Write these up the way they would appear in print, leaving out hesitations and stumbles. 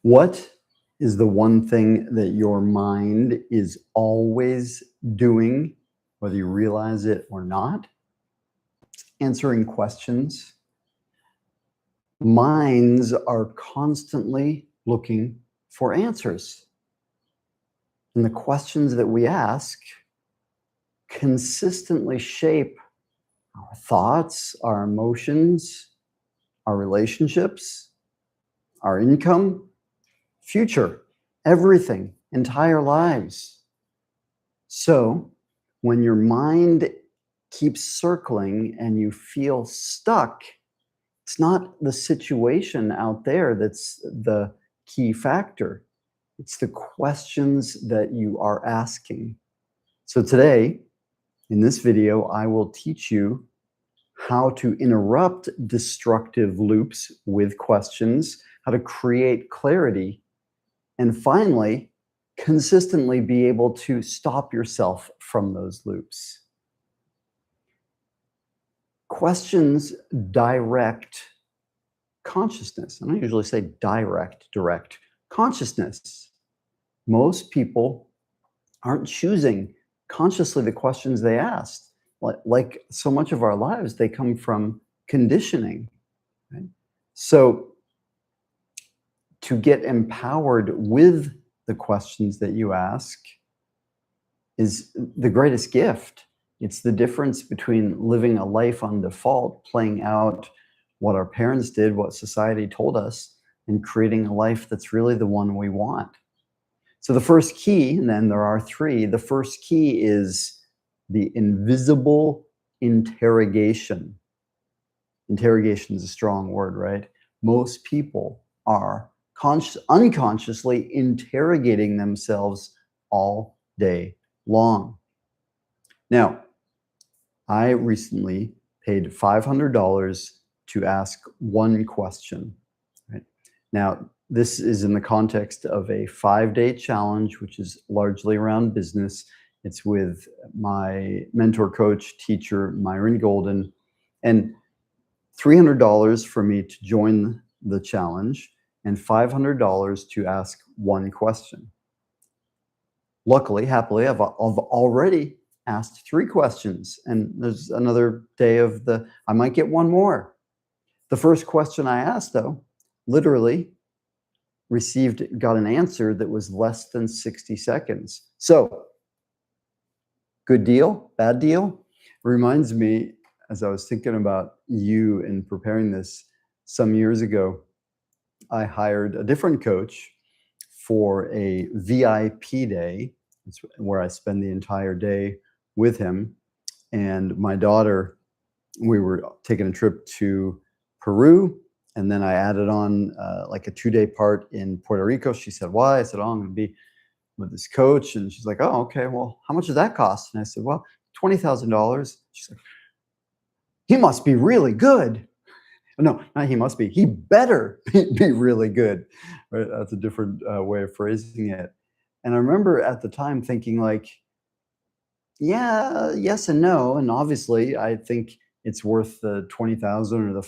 What is the one thing that your mind is always doing, whether you realize it or not? It's answering questions. Minds are constantly looking for answers. And the questions that we ask consistently shape our thoughts, our emotions, our relationships, our income, future, everything, entire lives. So when your mind keeps circling and you feel stuck, it's not the situation out there that's the key factor. It's the questions that you are asking. So today, in this video, I will teach you how to interrupt destructive loops with questions, how to create clarity, and finally, consistently be able to stop yourself from those loops. Questions direct consciousness. I don't usually say direct consciousness. Most people aren't choosing consciously the questions they asked. Like so much of our lives, they come from conditioning. Right? So to get empowered with the questions that you ask is the greatest gift. It's the difference between living a life on default, playing out what our parents did, what society told us, and creating a life that's really the one we want. So the first key, and then there are three, the first key is the invisible interrogation. Interrogation is a strong word, right? Most people are unconsciously interrogating themselves all day long. Now, I recently paid $500 to ask one question. Right? Now, this is in the context of a 5-day challenge, which is largely around business. It's with my mentor, coach, teacher, Myron Golden, and $300 for me to join the challenge and $500 to ask one question. Luckily, happily, I've already asked 3 questions, and there's another day I might get one more. The first question I asked, though, literally got an answer that was less than 60 seconds. So, good deal, bad deal? Reminds me, as I was thinking about you in preparing this some years ago, I hired a different coach for a VIP day. It's where I spend the entire day with him. And my daughter, we were taking a trip to Peru, and then I added on like a 2-day part in Puerto Rico. She said, why? I said, oh, I'm going to be with this coach. And she's like, oh, okay, well, how much does that cost? And I said, well, $20,000. She's like, he must be really good. No, not he must be. He better be really good. Right? That's a different way of phrasing it. And I remember at the time thinking like, yeah, yes and no. And obviously, I think it's worth the $20,000 or the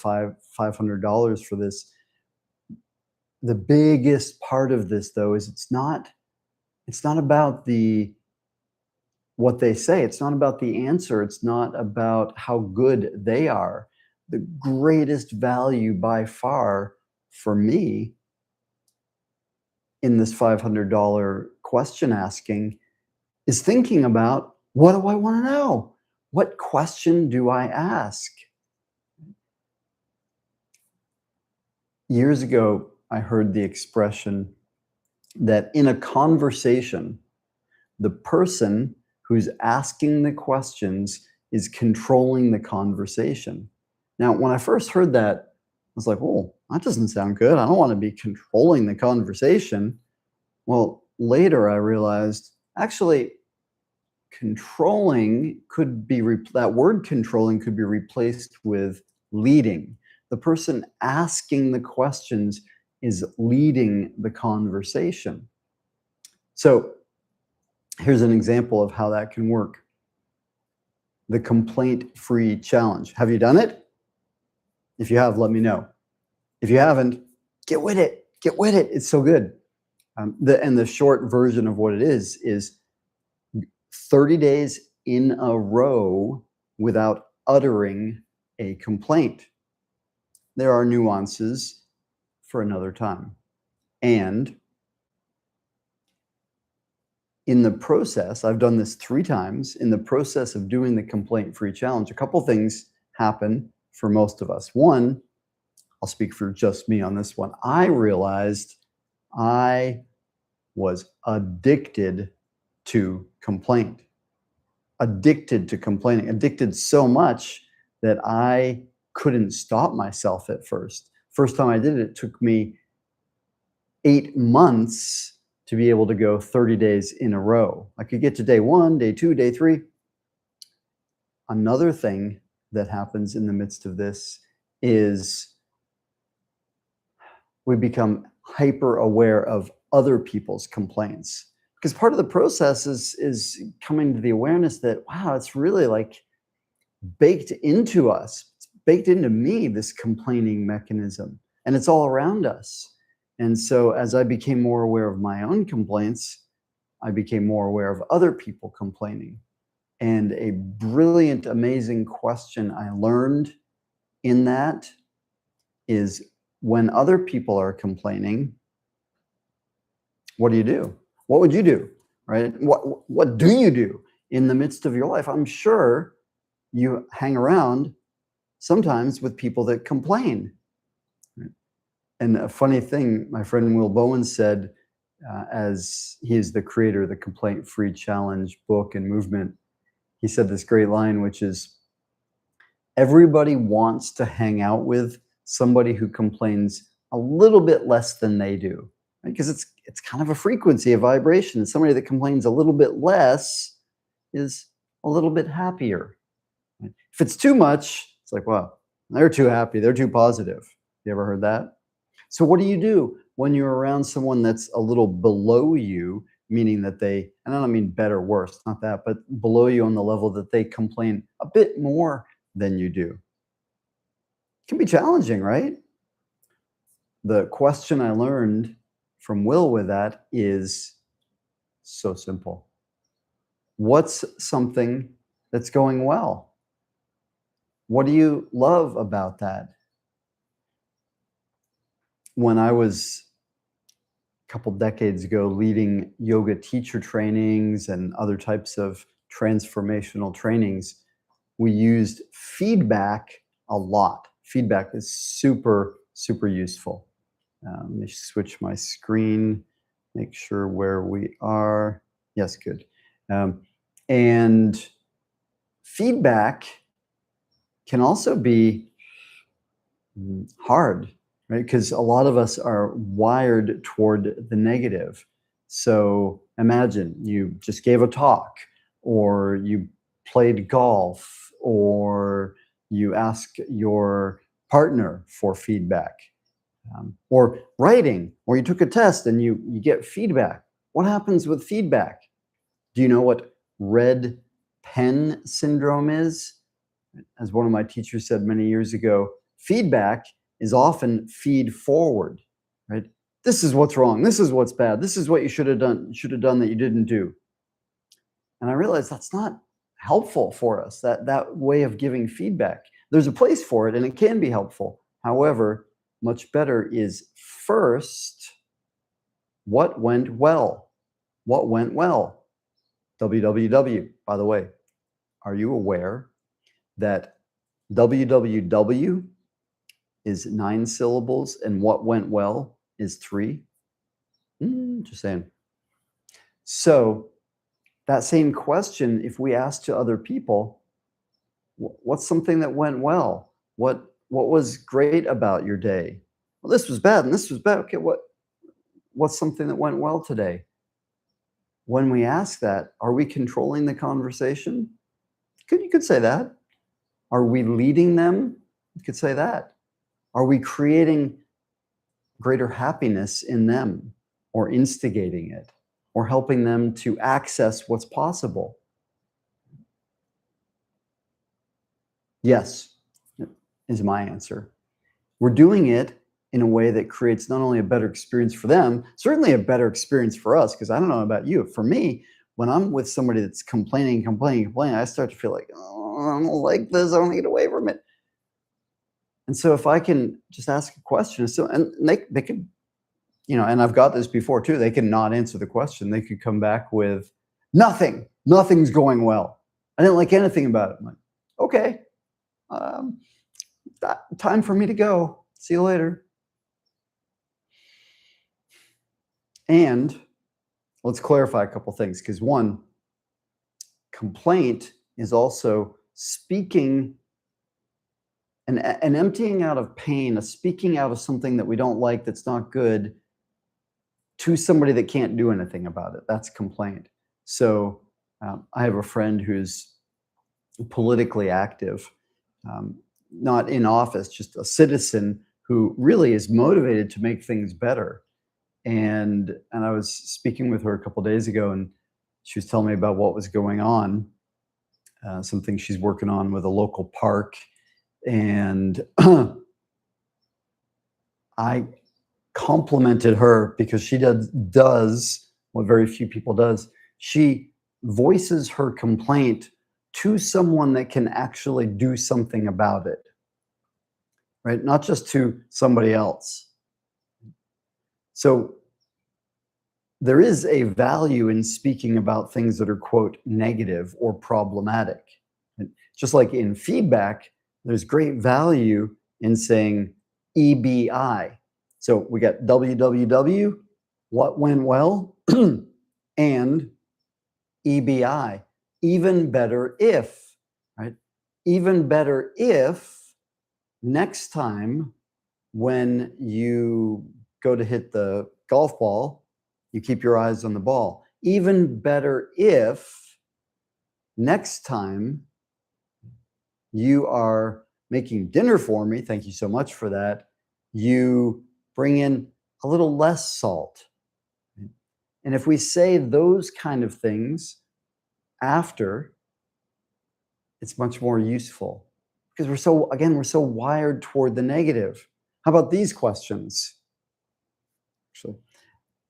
$500 for this. The biggest part of this, though, is it's not about what they say. It's not about the answer. It's not about how good they are. The greatest value by far for me in this $500 question asking is thinking about, what do I want to know? What question do I ask? Years ago, I heard the expression that in a conversation, the person who's asking the questions is controlling the conversation. Now, when I first heard that, I was like, oh, that doesn't sound good. I don't want to be controlling the conversation. Well, later I realized, actually, controlling could be, that word controlling could be replaced with leading. The person asking the questions is leading the conversation. So here's an example of how that can work. The complaint-free challenge. Have you done it? If you have, let me know. If you haven't, get with it. Get with it. It's so good. The short version of what it is 30 days in a row without uttering a complaint. There are nuances for another time. And in the process, I've done this 3 times, in the process of doing the complaint-free challenge, a couple things happen for most of us. One, I'll speak for just me on this one. I realized I was addicted to complaint. Addicted to complaining. Addicted so much that I couldn't stop myself at first. First time I did it, it took me 8 months to be able to go 30 days in a row. I could get to day 1, day 2, day 3. Another thing that happens in the midst of this is we become hyper aware of other people's complaints. Because part of the process is coming to the awareness that, wow, it's really like baked into us. It's baked into me, this complaining mechanism. And it's all around us. And so as I became more aware of my own complaints, I became more aware of other people complaining. And a brilliant, amazing question I learned in that is, when other people are complaining, what do? What would you do, right? What do you do in the midst of your life? I'm sure you hang around sometimes with people that complain. And a funny thing, my friend Will Bowen said, as he is the creator of the Complaint-Free Challenge book and movement, he said this great line, which is, everybody wants to hang out with somebody who complains a little bit less than they do, right? Because it's kind of a frequency, a vibration. Somebody that complains a little bit less is a little bit happier. Right? If it's too much, it's like, wow, they're too happy, they're too positive. You ever heard that? So what do you do when you're around someone that's a little below you, meaning that they, and I don't mean better, worse, not that, but below you on the level that they complain a bit more than you do? It can be challenging, right? The question I learned from Will with that is so simple. What's something that's going well? What do you love about that? When I was a couple decades ago leading yoga teacher trainings and other types of transformational trainings, we used feedback a lot. Feedback is super, super useful. Let me switch my screen, make sure where we are. Yes, good. And feedback can also be hard, right? Because a lot of us are wired toward the negative. So imagine you just gave a talk, or you played golf, or you ask your partner for feedback, or writing, or you took a test and you get feedback. What happens with feedback? Do you know what red pen syndrome is? As one of my teachers said many years ago, feedback is often feed forward, right? This is what's wrong. This is what's bad. This is what you should have done that you didn't do. And I realized that's not helpful for us, that way of giving feedback. There's a place for it and it can be helpful. However, much better is first, what went well? What went well? WWW, by the way, are you aware that WWW is 9 syllables and what went well is 3? Just saying. So that same question, if we ask to other people, what's something that went well? What was great about your day? Well, this was bad and this was bad. Okay, what's something that went well today? When we ask that, are we controlling the conversation? You could say that. Are we leading them? You could say that. Are we creating greater happiness in them, or instigating it, or helping them to access what's possible? Yes, is my answer. We're doing it in a way that creates not only a better experience for them, certainly a better experience for us, because I don't know about you. For me, when I'm with somebody that's complaining, I start to feel like, oh, I don't like this. I want to get away from it. And so if I can just ask a question, and they could, and I've got this before too, they can not answer the question. They could come back with nothing's going well. I didn't like anything about it. I'm like, okay, time for me to go. See you later. And let's clarify a couple things, because one, complaint is also speaking an emptying out of pain, a speaking out of something that we don't like, that's not good, to somebody that can't do anything about it. That's complaint. So I have a friend who's politically active, not in office, just a citizen who really is motivated to make things better. And I was speaking with her a couple of days ago, and she was telling me about what was going on, something she's working on with a local park. And I complimented her because she does what very few people does. She voices her complaint to someone that can actually do something about it, right? Not just to somebody else. So there is a value in speaking about things that are, quote, negative or problematic. And just like in feedback, there's great value in saying EBI. So we got WWW, what went well, and EBI, even better if, right? Even better if next time when you go to hit the golf ball, you keep your eyes on the ball. Even better if next time you are making dinner for me, thank you so much for that, you bring in a little less salt. And if we say those kind of things after, it's much more useful, because we're so wired toward the negative. How about these questions? Actually,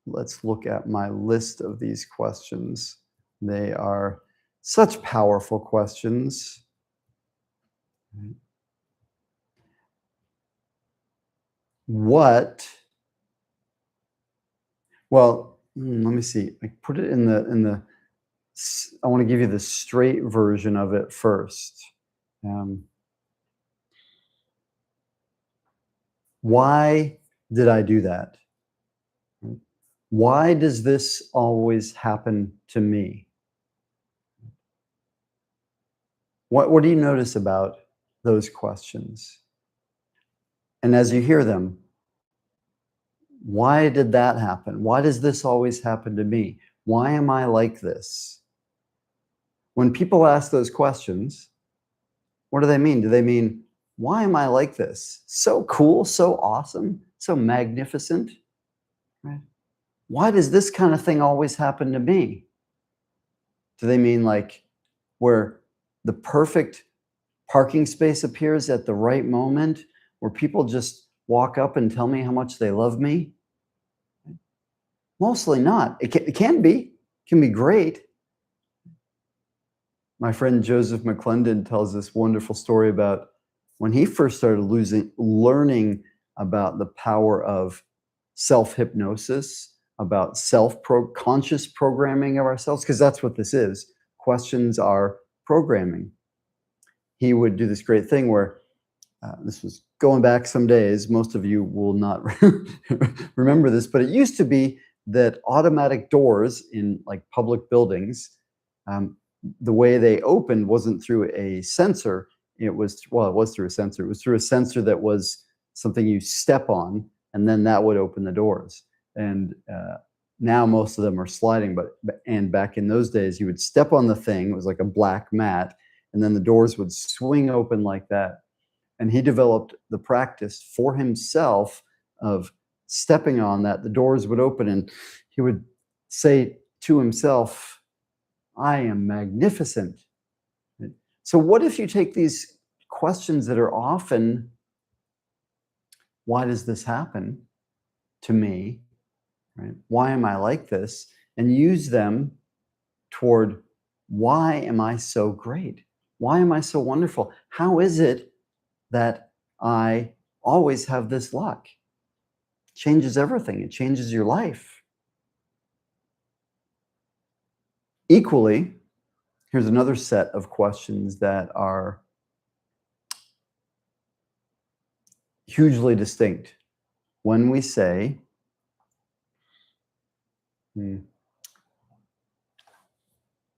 let's look at my list of these questions. They are such powerful questions. Let me see. I put it in the. I want to give you the straight version of it first. Why did I do that? Why does this always happen to me? What do you notice about those questions? And as you hear them, why did that happen? Why does this always happen to me? Why am I like this? When people ask those questions, what do they mean? Do they mean, why am I like this? So cool, so awesome, so magnificent, right? Why does this kind of thing always happen to me? Do they mean like where the perfect parking space appears at the right moment, where people just walk up and tell me how much they love me? Mostly not. It can be great. My friend Joseph McClendon tells this wonderful story about when he first started learning about the power of self-hypnosis, about conscious programming of ourselves, because that's what this is. Questions are programming. He would do this great thing where, this was going back some days, most of you will not remember this, but it used to be that automatic doors in like public buildings, the way they opened wasn't through a sensor. It was through a sensor. It was through a sensor that was something you step on, and then that would open the doors. And now most of them are sliding, and back in those days, you would step on the thing. It was like a black mat, and then the doors would swing open like that. And he developed the practice for himself of stepping on that. The doors would open, and he would say to himself, I am magnificent. So what if you take these questions that are often why does this happen to me? Right? Why am I like this? And use them toward, why am I so great? Why am I so wonderful? How is it that I always have this luck? It changes everything. It changes your life. Equally, here's another set of questions that are hugely distinct. When we say,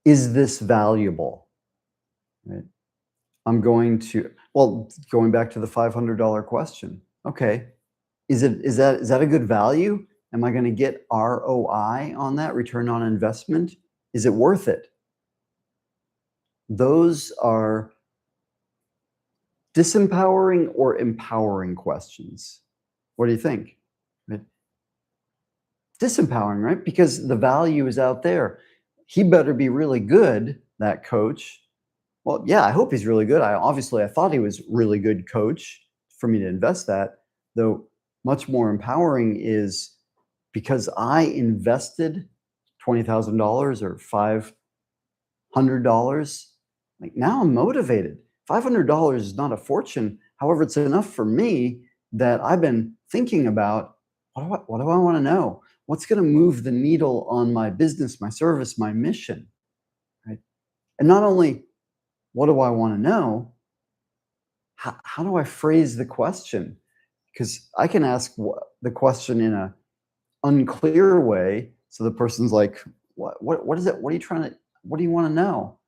is this valuable? Right? I'm going to, going back to the $500 question. Okay, is that a good value? Am I going to get ROI on that, return on investment? Is it worth it? Those are disempowering or empowering questions. What do you think? Right? Disempowering, right? Because the value is out there. He better be really good, that coach. Well, yeah, I hope he's really good. I thought he was really good coach for me to invest that. Though much more empowering is, because I invested $20,000 or $500, like, now I'm motivated. $500 is not a fortune. However, it's enough for me that I've been thinking about, what do I want to know? What's going to move the needle on my business, my service, my mission, right? And not only what do I want to know, how do I phrase the question? Because I can ask the question in an unclear way, so the person's like, what is it? What do you want to know?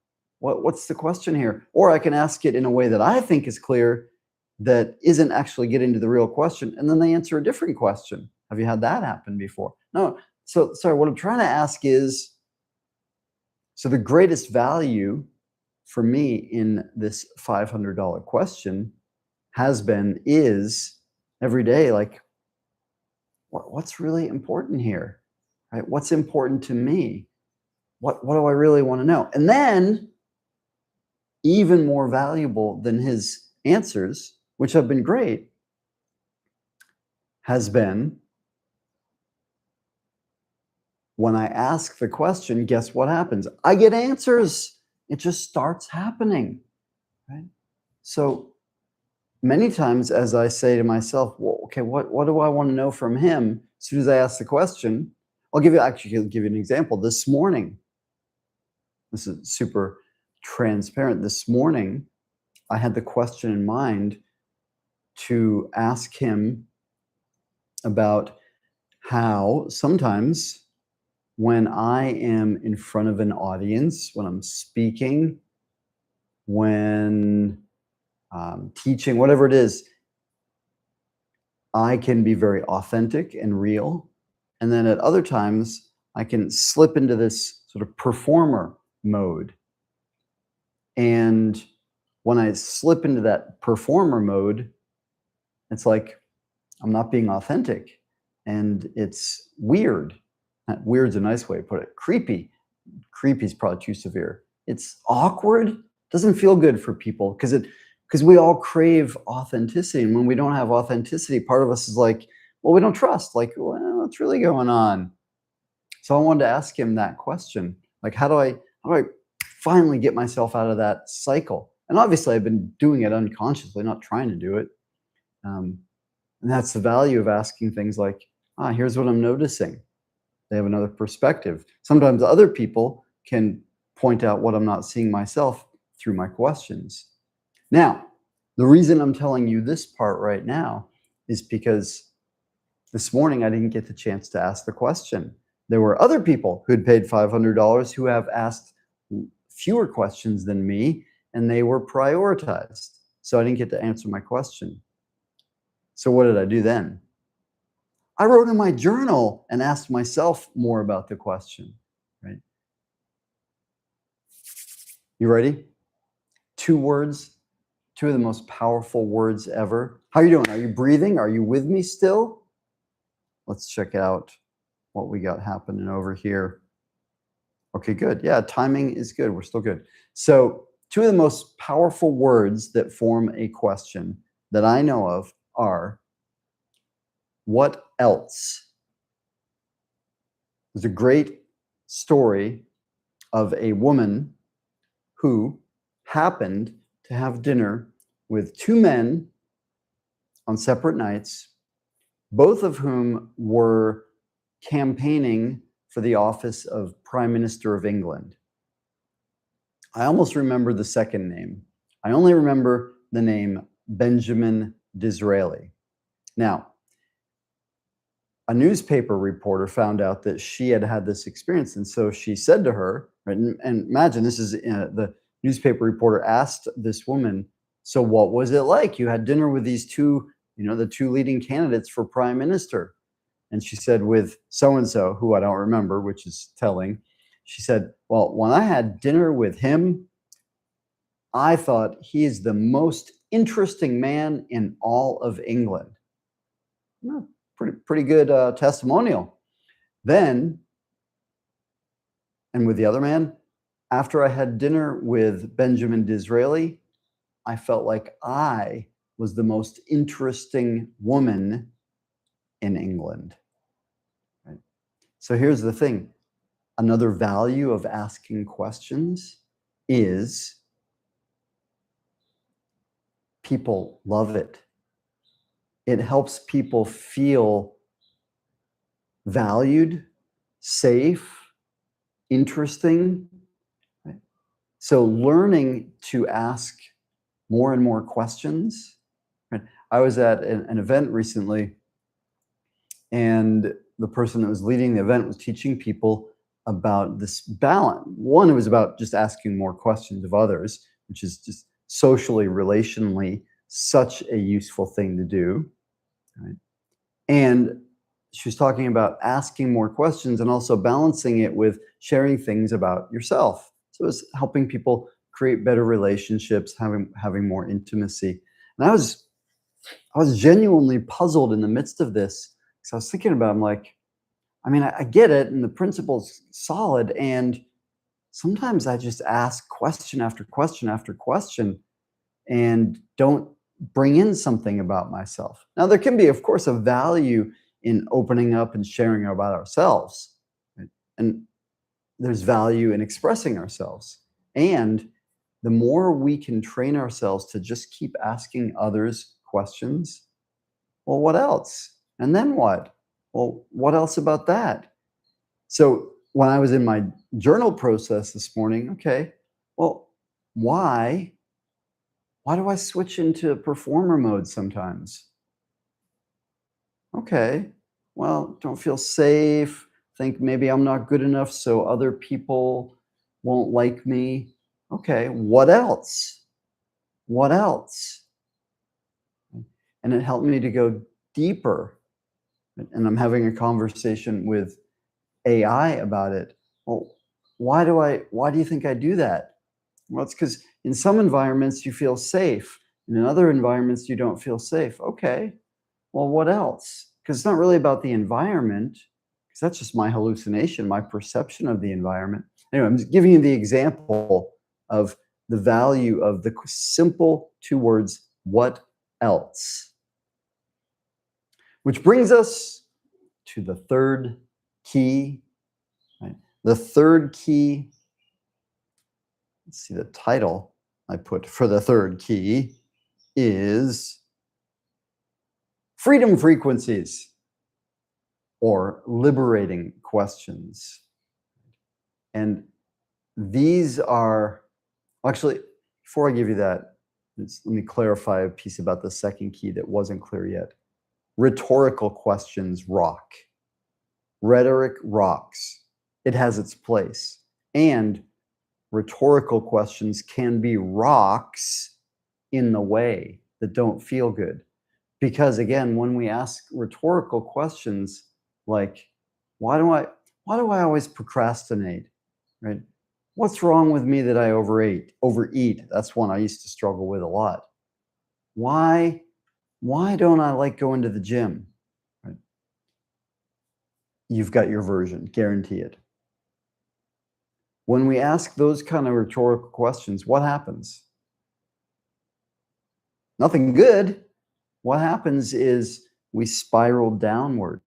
What's the question here? Or I can ask it in a way that I think is clear, that isn't actually getting to the real question, and then they answer a different question. Have you had that happen before? No. So sorry, what I'm trying to ask is, so the greatest value for me in this $500 question is every day, like, what's really important here, right? What's important to me? What do I really want to know? And then, even more valuable than his answers, which have been great, has been, when I ask the question, guess what happens? I get answers. It just starts happening, right? So many times, as I say to myself, well, okay, what do I want to know from him? As soon as I ask the question, I'll give you an example. This morning, this is super transparent. This morning, I had the question in mind to ask him about how sometimes, when I am in front of an audience, when I'm speaking, when teaching, whatever it is, I can be very authentic and real. And then at other times, I can slip into this sort of performer mode. And when I slip into that performer mode, it's like I'm not being authentic. And it's weird. Weird's a nice way to put it. Creepy. Creepy is probably too severe. It's awkward. Doesn't feel good for people because we all crave authenticity. And when we don't have authenticity, part of us is like, well, we don't trust. Like, well, what's really going on? So I wanted to ask him that question. Like, how do I finally get myself out of that cycle? And obviously, I've been doing it unconsciously, not trying to do it. And that's the value of asking things like, here's what I'm noticing. They have another perspective. Sometimes other people can point out what I'm not seeing myself through my questions. Now, the reason I'm telling you this part right now is because this morning I didn't get the chance to ask the question. There were other people who'd paid $500 who have asked fewer questions than me, and they were prioritized. So I didn't get to answer my question. So what did I do then? I wrote in my journal and asked myself more about the question, right? You ready? 2 words, 2 of the most powerful words ever. How are you doing? Are you breathing? Are you with me still? Let's check out what we got happening over here. Okay, good. Yeah, timing is good. We're still good. So 2 of the most powerful words that form a question that I know of are What else? There's a great story of a woman who happened to have dinner with two men on separate nights, both of whom were campaigning for the office of Prime Minister of England. I almost remember the second name. I only remember the name Benjamin Disraeli. Now, a newspaper reporter found out that she had had this experience, and so she said to her, right, and imagine this is the newspaper reporter asked this woman, so what was it like? You had dinner with these two, the two leading candidates for prime minister. And she said, with so-and-so, who I don't remember, which is telling. She said, well, when I had dinner with him, I thought he is the most interesting man in all of England. Pretty good testimonial. Then, and with the other man, after I had dinner with Benjamin Disraeli, I felt like I was the most interesting woman in England. Right? So here's the thing. Another value of asking questions is people love it. It helps people feel valued, safe, interesting. Right? So learning to ask more and more questions. Right? I was at an event recently, and the person that was leading the event was teaching people about this balance. One, it was about just asking more questions of others, which is just socially, relationally, such a useful thing to do. Right? And she was talking about asking more questions and also balancing it with sharing things about yourself. So it was helping people create better relationships, having more intimacy. And I was genuinely puzzled in the midst of this, because I was thinking about, I'm like, I mean, I get it, and the principle's solid, and sometimes I just ask question after question after question and don't bring in something about myself. Now, there can be, of course, a value in opening up and sharing about ourselves. Right? And there's value in expressing ourselves. And the more we can train ourselves to just keep asking others questions, well, what else? And then what? Well, what else about that? So when I was in my journal process this morning, okay, well, why do I switch into performer mode sometimes? Okay, well, don't feel safe, think maybe I'm not good enough so other people won't like me. Okay, what else? What else? And it helped me to go deeper. And I'm having a conversation with AI about it. Well, why do you think I do that? Well, it's because in some environments you feel safe, and in other environments you don't feel safe. Okay, well, what else? Because it's not really about the environment, because that's just my hallucination, my perception of the environment. Anyway, I'm just giving you the example of the value of the simple two words, what else? Which brings us to the third key. Right? The third key, let's see, the title I put for the third key is freedom frequencies, or liberating questions. And these are, actually, before I give you that, let me clarify a piece about the second key that wasn't clear yet. Rhetorical questions rock. Rhetoric rocks. It has its place. And rhetorical questions can be rocks in the way that don't feel good. Because again, when we ask rhetorical questions like, why do I always procrastinate? Right? What's wrong with me that I overeat? That's one I used to struggle with a lot. Why don't I like going to the gym? Right? You've got your version, guarantee it. When we ask those kind of rhetorical questions, what happens? Nothing good. What happens is we spiral downward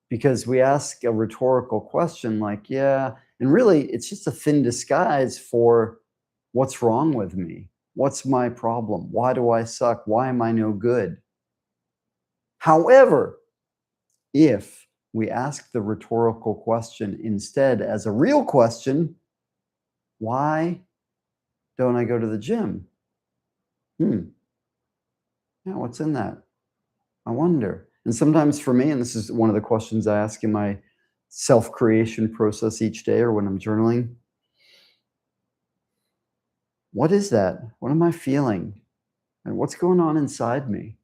because we ask a rhetorical question like, yeah, and really it's just a thin disguise for what's wrong with me? What's my problem? Why do I suck? Why am I no good? However, if we ask the rhetorical question instead as a real question, why don't I go to the gym? Yeah, what's in that? I wonder. And sometimes for me, and this is one of the questions I ask in my self-creation process each day or when I'm journaling, what is that? What am I feeling? And what's going on inside me?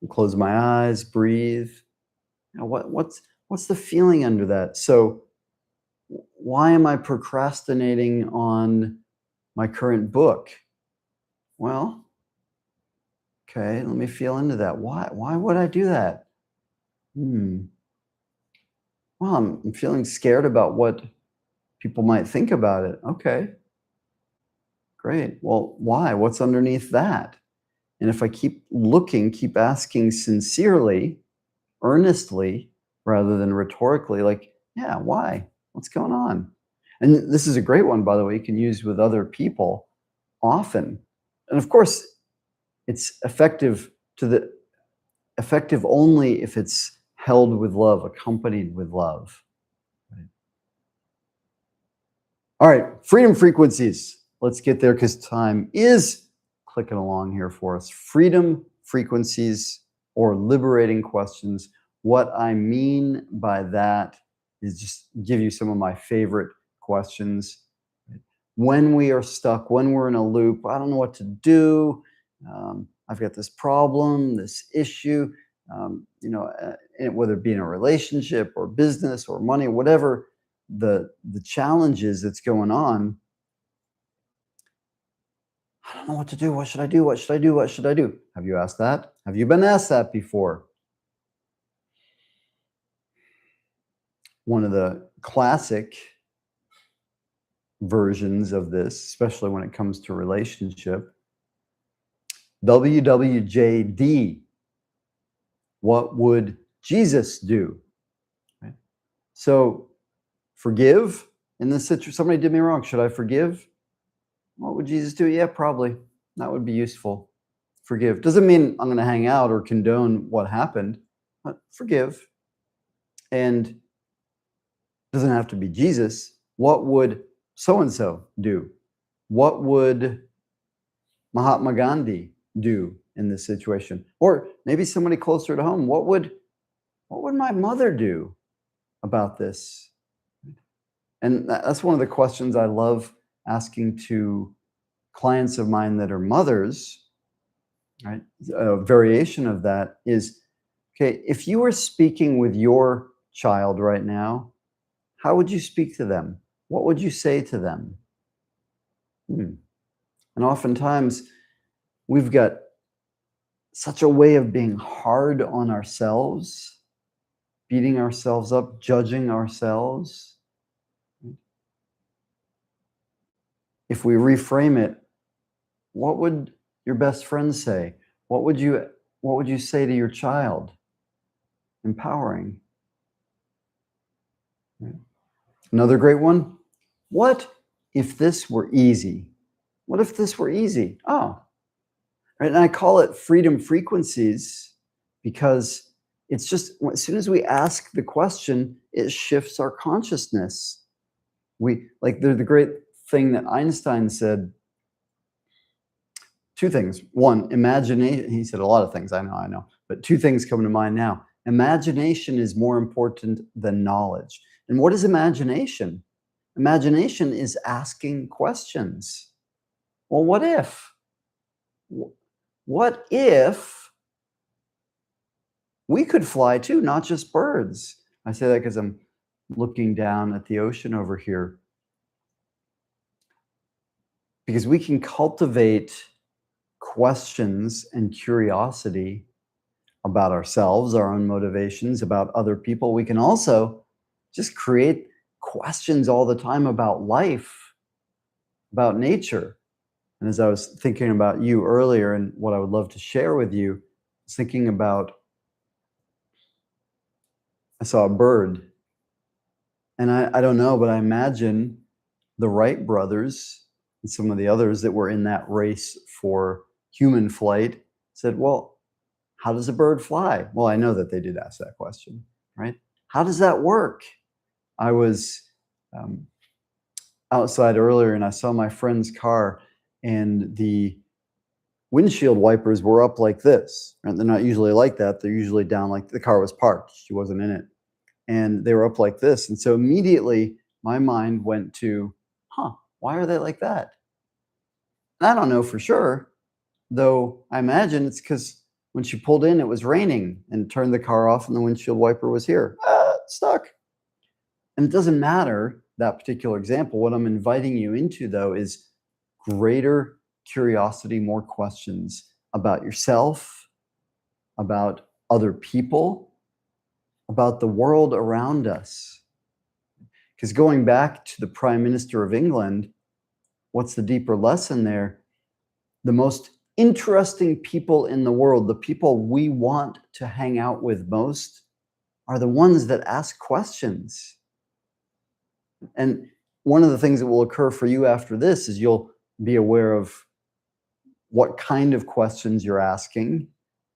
Close my eyes, breathe. What's the feeling under that? So why am I procrastinating on my current book? Well, okay, let me feel into that. Why would I do that? Well, I'm feeling scared about what people might think about it. Okay, great. Well, why? What's underneath that? And if I keep looking, keep asking sincerely, earnestly, rather than rhetorically, like, yeah, why? What's going on? And this is a great one, by the way, you can use with other people often. And of course, it's effective only if it's held with love, accompanied with love. Right. All right, freedom frequencies. Let's get there because time is clicking along here for us. Freedom frequencies or liberating questions. What I mean by that is just give you some of my favorite questions. When we are stuck, when we're in a loop, I don't know what to do. I've got this problem, this issue, whether it be in a relationship or business or money, whatever the challenges that's going on. I don't know what to do. What should I do? What should I do? What should I do? Have you asked that? Have you been asked that before? One of the classic versions of this, especially when it comes to relationship, WWJD. What would Jesus do? Right? So forgive in this situation. Somebody did me wrong. Should I forgive? What would Jesus do? Yeah, probably. That would be useful. Forgive. Doesn't mean I'm going to hang out or condone what happened, but forgive. And doesn't have to be Jesus. What would so-and-so do? What would Mahatma Gandhi do in this situation? Or maybe somebody closer to home. What would my mother do about this? And that's one of the questions I love asking to clients of mine that are mothers, right? A variation of that is, okay, if you were speaking with your child right now, how would you speak to them? What would you say to them? And oftentimes, we've got such a way of being hard on ourselves, beating ourselves up, judging ourselves. If we reframe it, what would your best friend say? What would you say to your child? Empowering. Another great one. What if this were easy? What if this were easy? Oh, right. And I call it freedom frequencies because it's just as soon as we ask the question, it shifts our consciousness. The great thing that Einstein said. Two things. One, imagination. He said a lot of things. I know. But two things come to mind now. Imagination is more important than knowledge. And what is imagination? Imagination is asking questions. Well, what if? What if we could fly too, not just birds? I say that because I'm looking down at the ocean over here. Because we can cultivate questions and curiosity about ourselves, our own motivations, about other people. We can also just create questions all the time about life, about nature. And as I was thinking about you earlier and what I would love to share with you, was thinking about, I saw a bird, and I don't know, but I imagine the Wright brothers and some of the others that were in that race for human flight said, well, how does a bird fly? Well, I know that they did ask that question, right? How does that work? I was outside earlier and I saw my friend's car, and the windshield wipers were up like this. And they're not usually like that. They're usually down, like the car was parked. She wasn't in it. And they were up like this. And so immediately my mind went to, why are they like that? And I don't know for sure, though I imagine it's because when she pulled in, it was raining and turned the car off and the windshield wiper was here. Stuck. And it doesn't matter, that particular example. What I'm inviting you into, though, is greater curiosity, more questions about yourself, about other people, about the world around us. Because going back to the Prime Minister of England, what's the deeper lesson there? The most interesting people in the world, the people we want to hang out with most, are the ones that ask questions. And one of the things that will occur for you after this is you'll be aware of what kind of questions you're asking,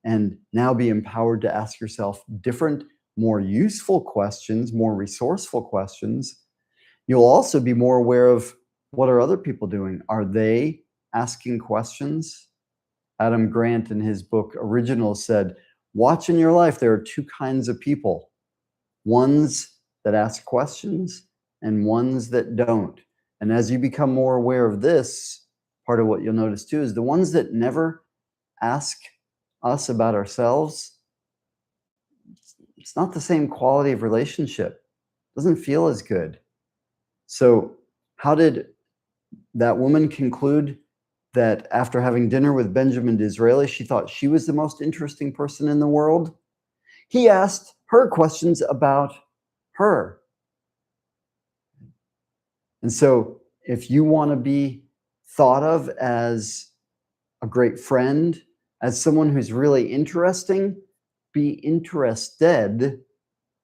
and now be empowered to ask yourself different, more useful questions, more resourceful questions. You'll also be more aware of, what are other people doing? Are they asking questions? Adam Grant, in his book Originals, said, watch in your life, there are two kinds of people. Ones that ask questions and ones that don't. And as you become more aware of this, part of what you'll notice too is the ones that never ask us about ourselves, it's not the same quality of relationship. It doesn't feel as good. So how did that woman conclude that after having dinner with Benjamin Disraeli, she thought she was the most interesting person in the world? He asked her questions about her. And so if you want to be thought of as a great friend, as someone who's really interesting, be interested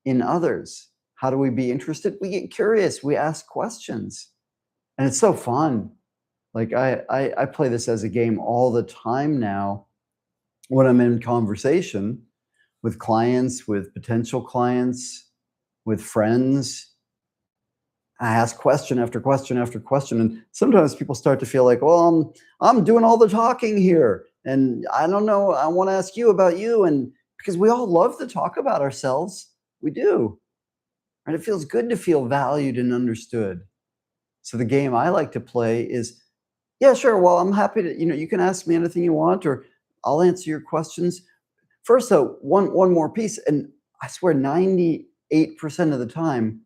in others. How do we be interested? We get curious. We ask questions. And it's so fun. Like I play this as a game all the time now when I'm in conversation with clients, with potential clients, with friends. I ask question after question after question. And sometimes people start to feel like, well, I'm doing all the talking here. And I don't know, I want to ask you about you. And because we all love to talk about ourselves. We do. And it feels good to feel valued and understood. So the game I like to play is, yeah, sure. Well, I'm happy to, you can ask me anything you want, or I'll answer your questions. First, though, one more piece. And I swear 98% of the time,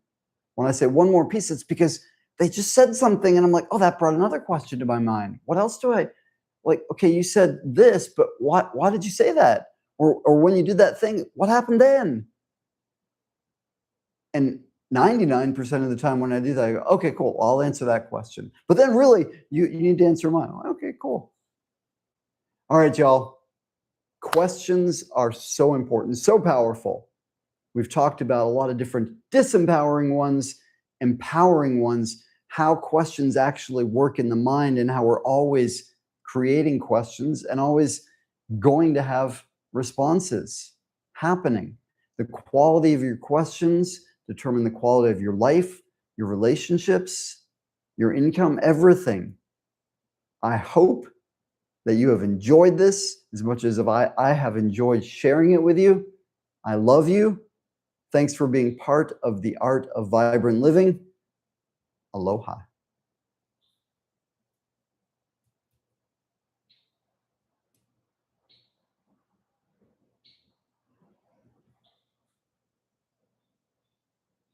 when I say one more piece, it's because they just said something and I'm like, oh, that brought another question to my mind. What else do I like? Okay, you said this, but why did you say that? Or when you did that thing, what happened then? And 99% of the time when I do that, I go, okay, cool, I'll answer that question. But then really, you need to answer mine. Okay, cool. All right, y'all. Questions are so important, so powerful. We've talked about a lot of different disempowering ones, empowering ones, how questions actually work in the mind, and how we're always creating questions and always going to have responses happening. The quality of your questions determine the quality of your life, your relationships, your income, everything. I hope that you have enjoyed this as much as I have enjoyed sharing it with you. I love you. Thanks for being part of the art of vibrant living. Aloha.